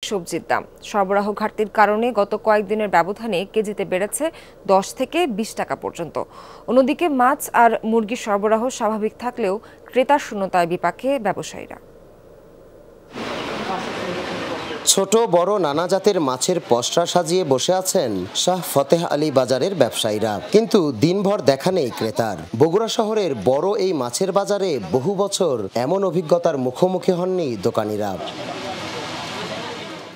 সবজির দাম। সরবরাহ ঘাটতির কারণে গত কয়েকদিনের ব্যবধানে কেজিতে বেড়েছে 10 থেকে 20 টাকা পর্যন্ত। অন্যদিকে মাছ আর মুরগির সরবরাহ স্বাভাবিক থাকলেও ক্রেতা শূন্যতায় বিপাকে ব্যবসায়ীরা। ছোট বড় নানা জাতের মাছের পসরা সাজিয়ে বসে আছেন শাহ ফতেহ আলী বাজারের ব্যবসায়ীরা, কিন্তু দিনভর দেখা নেই ক্রেতার। বগুড়া শহরের বড় এই মাছের বাজারে বহু বছর এমন অভিজ্ঞতার মুখোমুখি হননি দোকানিরা।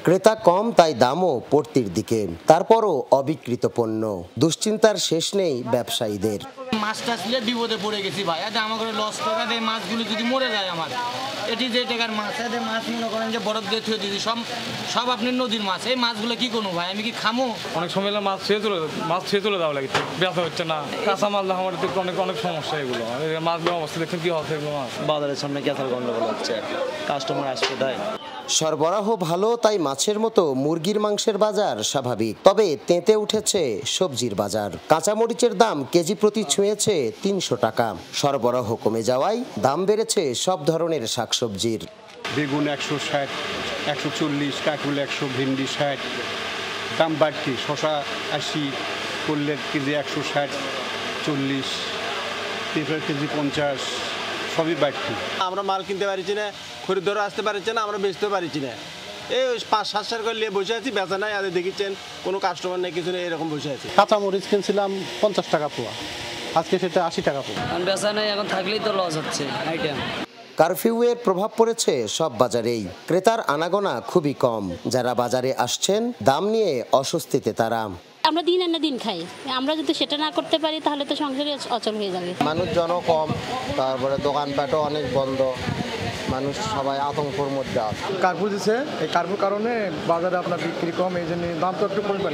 ক্রেতা কম, তাই দামও পড়তির দিকে, তারপরও অবিকৃত পণ্য। দুশ্চিন্তার শেষ নেই ব্যবসায়ীদের। মাছটা ছিল বিপদে পড়ে গেছি ভাই, আমার করে লস টাকা দিয়ে মাছগুলো যদি মরে যায় আমার এটি যে টাকার মাছ মাছ মনে করেন যে বরফ দিয়ে থুয়ে দিয়েছি সব আপনি নদীর মাছ, এই মাছগুলো কি করবো ভাই, আমি কি খামো? অনেক সময় মাছ ছেড়ে চলে দেওয়া লাগে, ব্যথা হচ্ছে না, কাঁচা মাছ আমার অনেক সমস্যা। এগুলো মাছগুলো অবস্থা দেখছেন কি হচ্ছে, এগুলো মাছ বাজারের সামনে ক্যাথার গন্ডগোল হচ্ছে, কাস্টমার আসতে দেয়। সরবরাহ ভালো, তাই মাছের মতো মুরগির মাংসের বাজার স্বাভাবিক। তবে তেঁতে উঠেছে সবজির বাজার। কাঁচামরিচের দাম কেজি প্রতি ছুঁয়েছে 300 টাকা। সরবরাহ কমে যাওয়ায় দাম বেড়েছে সব ধরনের শাকসবজির। বেগুন 160, 140, কাঁকরোল 100, ভেন্ডি 60, দাম বাড়তি। শশা 80, করলের কেজি 160, 40, পেঁপের কেজি 50, সবই বাড়তি। আমরা মাল কিনতে পারছি না, খরিদ্দার আসতে পারছে না, আমরা বেচতে পারছি না। এই 5-7 করে নিয়ে বসে আছি, বেচা নাই। আর দেখেছেন কোনো কাস্টমার নেই, কিছু নেই, এরকম বসে আছি। কাঁচামরিচ কিনছিলাম 50 টাকা পোয়া, আজকে সেটা 80 টাকা পোয়া। বেচা নাই, এখন থাকলেই তো লস হচ্ছে আইটেম। কারফিউয়ের প্রভাব পড়েছে সব বাজারেই। ক্রেতার আনাগোনা খুবই কম। যারা বাজারে আসছেন দাম নিয়ে অস্বস্তিতে তারা। আমরা দিন এনে দিন খাই, আমরা যদি সেটা না করতে পারি তাহলে তো সংসারে অচল হয়ে যাবে। মানুষজনও কম, তারপরে দোকানপাটও অনেক বন্ধ, মানুষ সবাই আতঙ্কের মধ্যে আছে। কার্ফু দিচ্ছে, এই কার্ফুর কারণে বাজারে আপনার বিক্রি কম, এই জন্য দাম তো একটু কমে।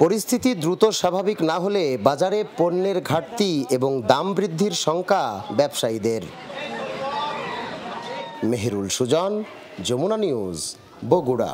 পরিস্থিতি দ্রুত স্বাভাবিক না হলে বাজারে পণ্যের ঘাটতি এবং দাম বৃদ্ধির শঙ্কা ব্যবসায়ীদের। মেহেরুল সুজন, যমুনা নিউজ, বগুড়া।